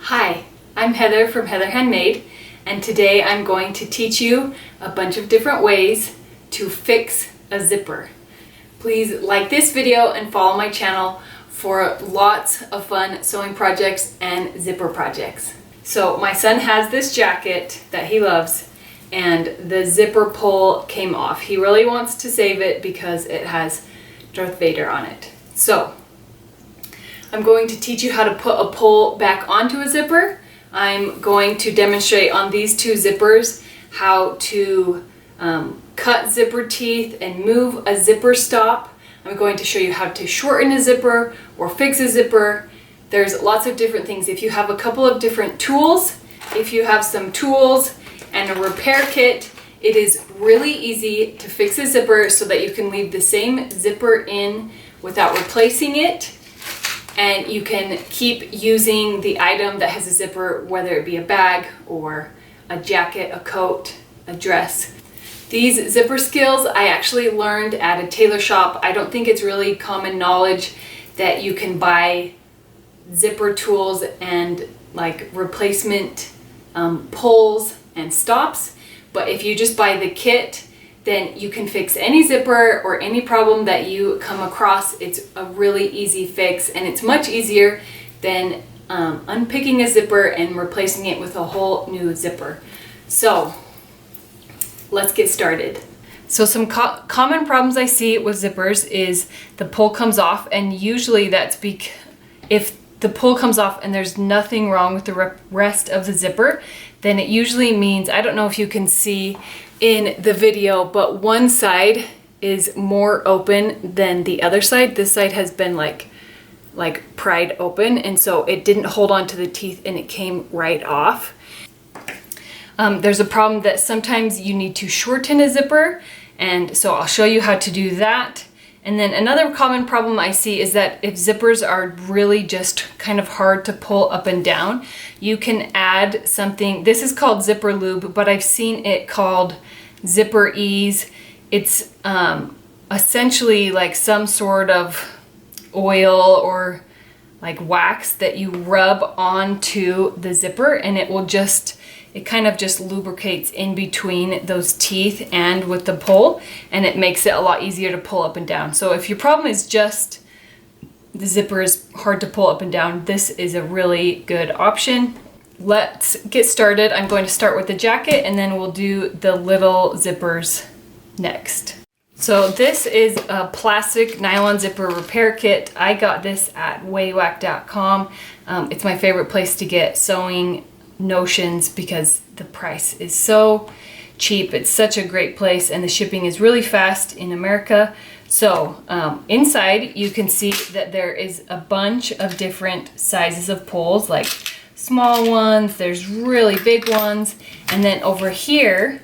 Hi, I'm Heather from Heather Handmade, and today I'm going to teach you a bunch of different ways to fix a zipper. Please like this video and follow my channel for lots of fun sewing projects and zipper projects. So my son has this jacket that he loves and the zipper pull came off. He really wants to save it because it has Darth Vader on it. So I'm going to teach you how to put a pull back onto a zipper. I'm going to demonstrate on these two zippers how to cut zipper teeth and move a zipper stop. I'm going to show you how to shorten a zipper or fix a zipper. There's lots of different things. If you have a couple of different tools, if you have some tools and a repair kit, it is really easy to fix a zipper so that you can leave the same zipper in without replacing it. And you can keep using the item that has a zipper, whether it be a bag or a jacket, a coat, a dress. These zipper skills I actually learned at a tailor shop. I don't think it's really common knowledge that you can buy zipper tools and like replacement pulls and stops. But if you just buy the kit, then you can fix any zipper or any problem that you come across. It's a really easy fix, and it's much easier than unpicking a zipper and replacing it with a whole new zipper. So let's get started. So some common problems I see with zippers is the pull comes off, and usually that's if the pull comes off and there's nothing wrong with the rest of the zipper, then it usually means, I don't know if you can see in the video, but one side is more open than the other side. This side has been like pried open, and so it didn't hold on to the teeth and it came right off. There's a problem that sometimes you need to shorten a zipper, and so I'll show you how to do that. And then another common problem I see is that if zippers are really just kind of hard to pull up and down, you can add something. This is called zipper lube, but I've seen it called zipper ease. It's essentially like some sort of oil or like wax that you rub onto the zipper, and it kind of just lubricates in between those teeth and with the pull, and it makes it a lot easier to pull up and down. So if your problem is just the zipper is hard to pull up and down, this is a really good option. Let's get started. I'm going to start with the jacket, and then we'll do the little zippers next. So this is a plastic nylon zipper repair kit. I got this at waywack.com. It's my favorite place to get sewing notions because the price is so cheap. It's such a great place, and the shipping is really fast in America. So inside you can see that there is a bunch of different sizes of pulls, like small ones, there's really big ones, and then over here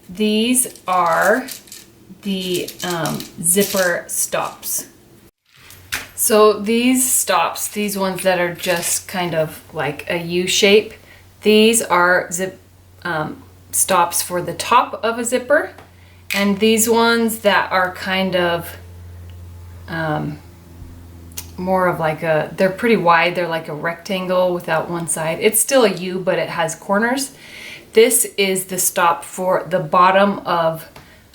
these are the zipper stops. So these stops, these ones that are just kind of like a U shape, these are stops for the top of a zipper, and these ones that are kind of more of like they're pretty wide, they're like a rectangle without one side. It's still a U, but it has corners. This is the stop for the bottom of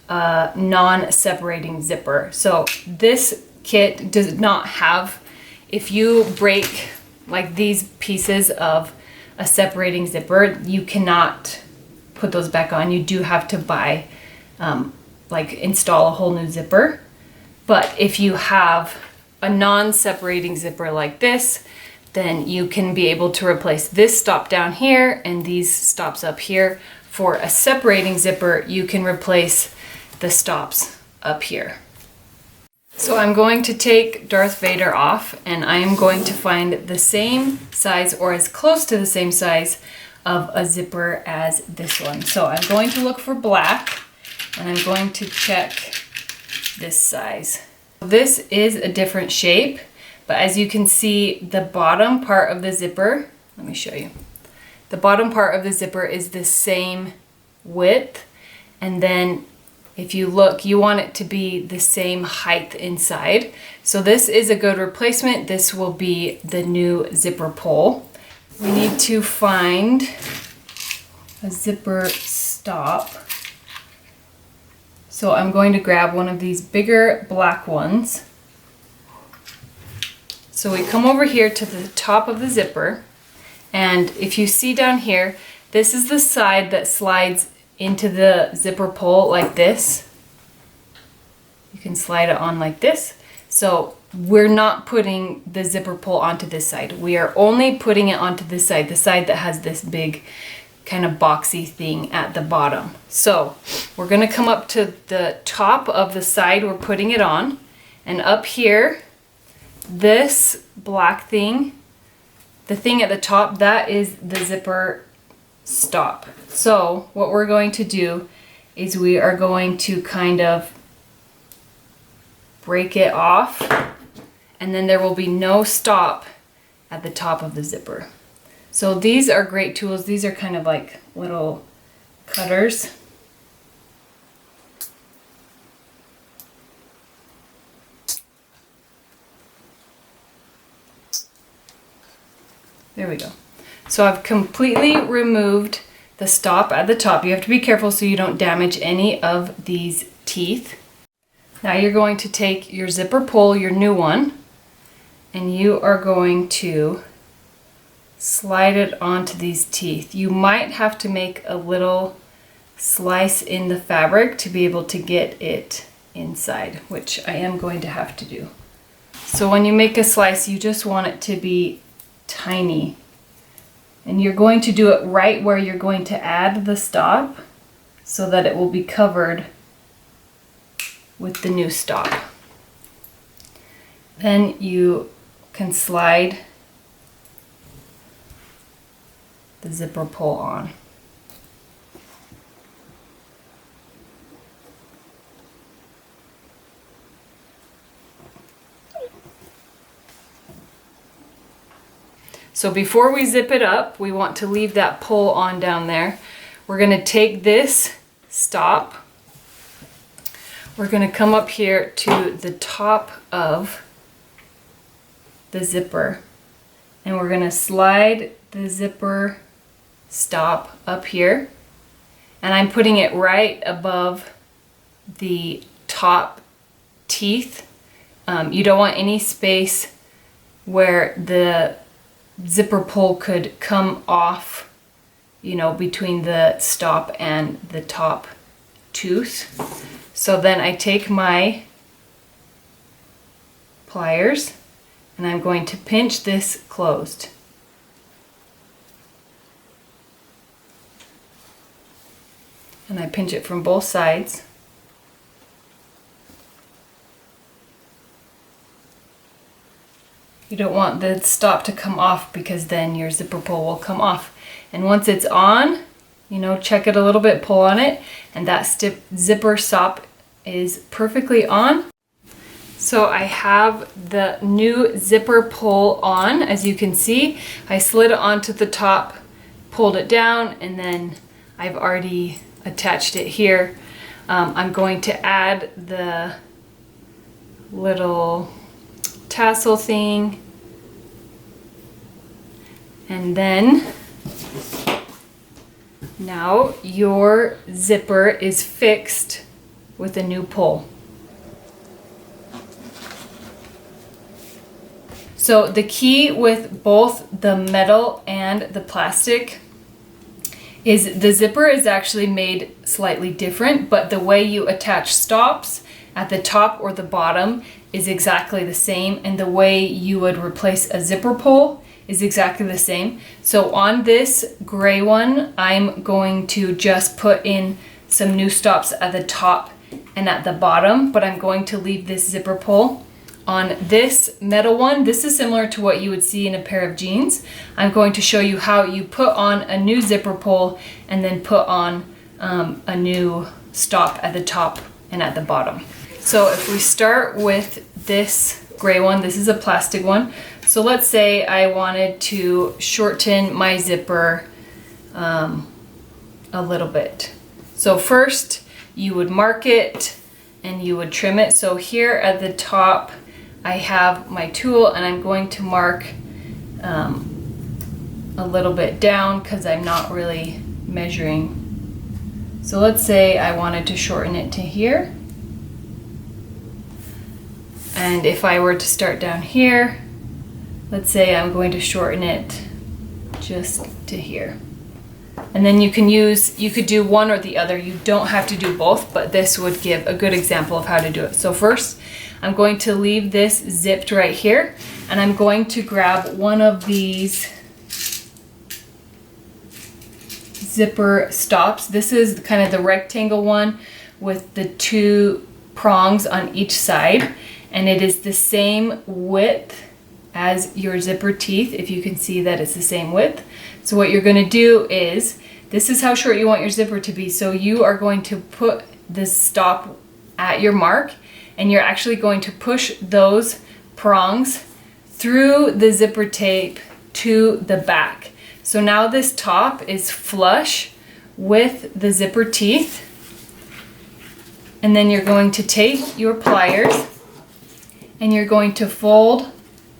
a non-separating zipper. So this kit does not have, if you break like these pieces of a separating zipper, you cannot put those back on. You do have to buy, install a whole new zipper. But if you have a non-separating zipper like this, then you can be able to replace this stop down here and these stops up here. For a separating zipper, you can replace the stops up here. So I'm going to take Darth Vader off, and I am going to find the same size or as close to the same size of a zipper as this one. So I'm going to look for black, and I'm going to check this size. This is a different shape, but as you can see, the bottom part of the zipper, let me show you. The bottom part of the zipper is the same width, and then if you look, you want it to be the same height inside. So this is a good replacement. This will be the new zipper pull. we need to find a zipper stop. So I'm going to grab one of these bigger black ones. So we come over here to the top of the zipper, and if you see down here, this is the side that slides into the zipper pull like this. You can slide it on like this. So we're not putting the zipper pull onto this side. We are only putting it onto this side, the side that has this big kind of boxy thing at the bottom. So we're gonna come up to the top of the side we're putting it on, and up here, this black thing, the thing at the top, that is the zipper stop. So what we're going to do is we are going to kind of break it off, and then there will be no stop at the top of the zipper. So these are great tools. These are kind of like little cutters. There we go. So I've completely removed the stop at the top. You have to be careful so you don't damage any of these teeth. Now you're going to take your zipper pull, your new one, and you are going to slide it onto these teeth. You might have to make a little slice in the fabric to be able to get it inside, which I am going to have to do. So when you make a slice, you just want it to be tiny, and you're going to do it right where you're going to add the stop so that it will be covered with the new stop. Then you can slide the zipper pull on. So before we zip it up, we want to leave that pull on down there. We're going to take this stop. We're going to come up here to the top of the zipper, and we're going to slide the zipper stop up here, and I'm putting it right above the top teeth. You don't want any space where the zipper pull could come off, you know, between the stop and the top tooth. So then I take my pliers and I'm going to pinch this closed. And I pinch it from both sides. You don't want the stop to come off because then your zipper pull will come off. And once it's on, you know, check it a little bit, pull on it, and that zipper stop is perfectly on. So I have the new zipper pull on. As you can see, I slid it onto the top, pulled it down, and then I've already attached it here. I'm going to add the little tassel thing, and then now your zipper is fixed with a new pull. So the key with both the metal and the plastic is the zipper is actually made slightly different, but the way you attach stops at the top or the bottom is exactly the same, and the way you would replace a zipper pull is exactly the same. So on this gray one, I'm going to just put in some new stops at the top and at the bottom, but I'm going to leave this zipper pull. On this metal one, this is similar to what you would see in a pair of jeans. I'm going to show you how you put on a new zipper pull and then put on a new stop at the top and at the bottom. So if we start with this gray one, this is a plastic one. So let's say I wanted to shorten my zipper a little bit. So first you would mark it and you would trim it. So here at the top, I have my tool and I'm going to mark a little bit down because I'm not really measuring. So let's say I wanted to shorten it to here. And if I were to start down here, let's say I'm going to shorten it just to here. And then you could do one or the other. You don't have to do both, but this would give a good example of how to do it. So first, I'm going to leave this zipped right here, and I'm going to grab one of these zipper stops. This is kind of the rectangle one with the two prongs on each side, and it is the same width as your zipper teeth. If you can see that it's the same width. So what you're going to do is, this is how short you want your zipper to be. So you are going to put this stop at your mark, and you're actually going to push those prongs through the zipper tape to the back. So now this top is flush with the zipper teeth. And then you're going to take your pliers and you're going to fold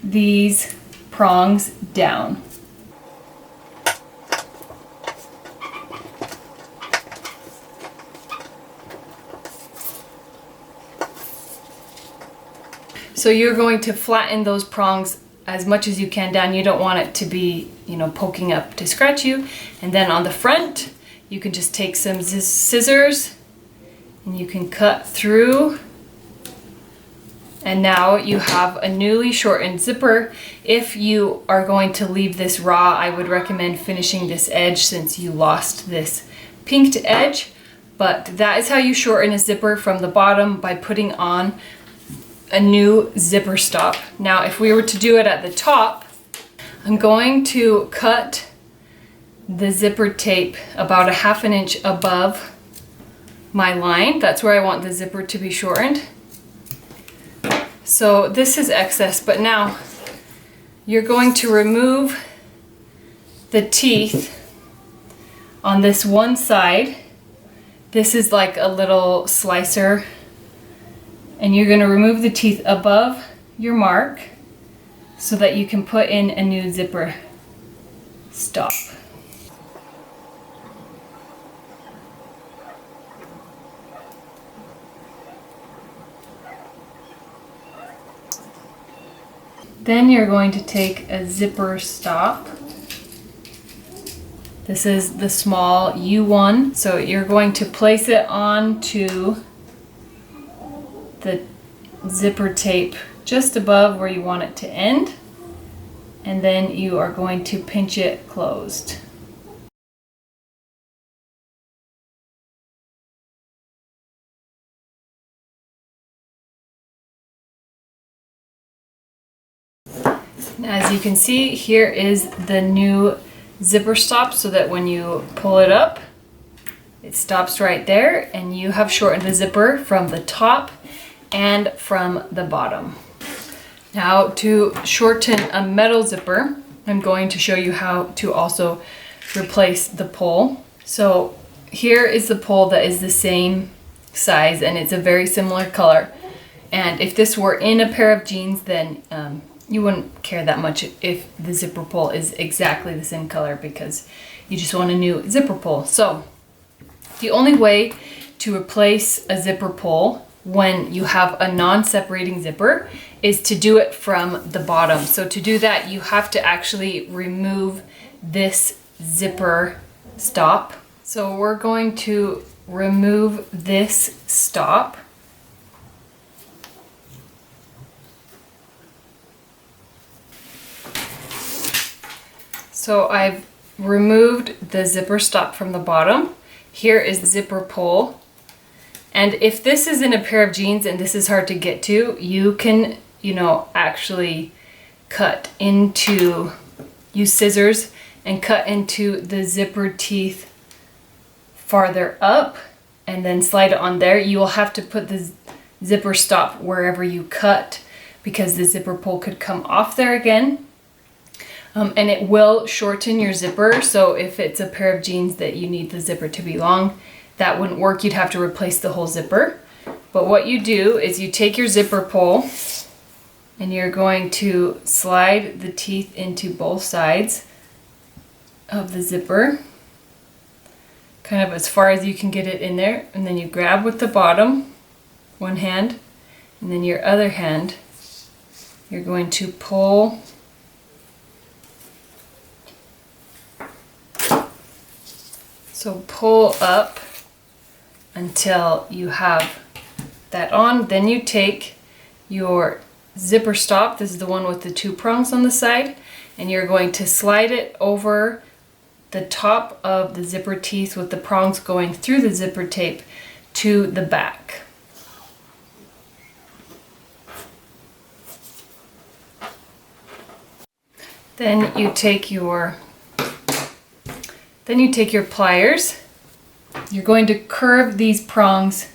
these prongs down. So you're going to flatten those prongs as much as you can down. You don't want it to be, poking up to scratch you. And then on the front, you can just take some scissors and you can cut through. And now you have a newly shortened zipper. If you are going to leave this raw, I would recommend finishing this edge since you lost this pinked edge. But that is how you shorten a zipper from the bottom, by putting on a new zipper stop. Now, if we were to do it at the top, I'm going to cut the zipper tape about 1/2 inch above my line. That's where I want the zipper to be shortened. So this is excess, but now you're going to remove the teeth on this one side. This is like a little slicer, and you're going to remove the teeth above your mark so that you can put in a new zipper stop. Then you're going to take a zipper stop. This is the small U1, so you're going to place it onto the zipper tape just above where you want it to end, and then you are going to pinch it closed. As you can see, here is the new zipper stop, so that when you pull it up, it stops right there, and you have shortened the zipper from the top and from the bottom. Now, to shorten a metal zipper, I'm going to show you how to also replace the pole. So here is the pole that is the same size, and it's a very similar color. And if this were in a pair of jeans, then you wouldn't care that much if the zipper pole is exactly the same color, because you just want a new zipper pole. So the only way to replace a zipper pole when you have a non-separating zipper is to do it from the bottom. So to do that, you have to actually remove this zipper stop. So we're going to remove this stop. So I've removed the zipper stop from the bottom. Here is the zipper pole. And if this is in a pair of jeans and this is hard to get to, you can, actually use scissors and cut into the zipper teeth farther up and then slide it on there. You will have to put the zipper stop wherever you cut, because the zipper pole could come off there again. And it will shorten your zipper. So if it's a pair of jeans that you need the zipper to be long, that wouldn't work. You'd have to replace the whole zipper. But what you do is you take your zipper pole and you're going to slide the teeth into both sides. of the zipper, kind of as far as you can get it in there, and then you grab with the bottom, one hand, and then your other hand, you're going to pull up until you have that on. Then you take your zipper stop, this is the one with the two prongs on the side, and you're going to slide it over the top of the zipper teeth with the prongs going through the zipper tape to the back. Then you take your pliers. You're going to curve these prongs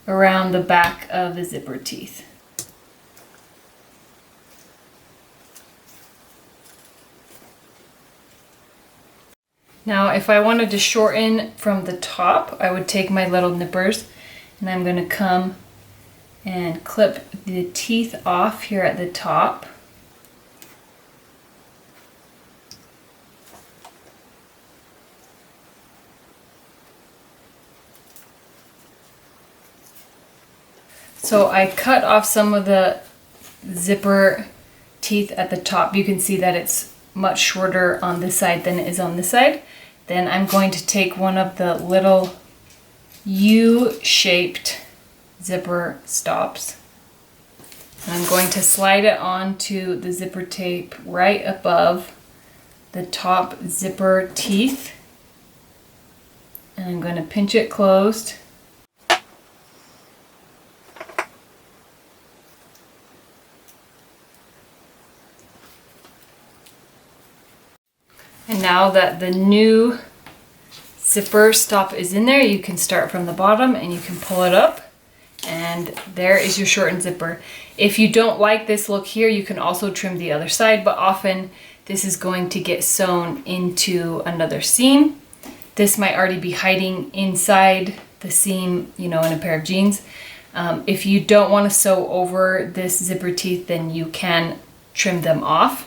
around the back of the zipper teeth. Now, if I wanted to shorten from the top, I would take my little nippers and I'm going to come and clip the teeth off here at the top. So I cut off some of the zipper teeth at the top. You can see that it's much shorter on this side than it is on this side. Then I'm going to take one of the little U-shaped zipper stops. And I'm going to slide it onto the zipper tape right above the top zipper teeth. And I'm going to pinch it closed. And now that the new zipper stop is in there, you can start from the bottom and you can pull it up, and there is your shortened zipper. If you don't like this look here, you can also trim the other side, but often this is going to get sewn into another seam. This might already be hiding inside the seam, you know, in a pair of jeans. If you don't want to sew over this zipper teeth, then you can trim them off.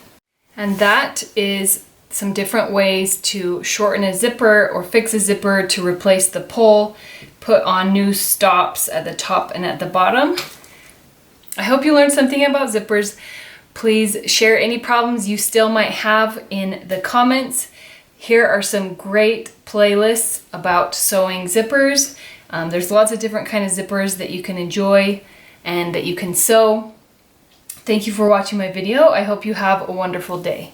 And that is some different ways to shorten a zipper or fix a zipper to replace the pull, put on new stops at the top and at the bottom. I hope you learned something about zippers. Please share any problems you still might have in the comments. Here are some great playlists about sewing zippers. There's lots of different kind of zippers that you can enjoy and that you can sew. Thank you for watching my video. I hope you have a wonderful day.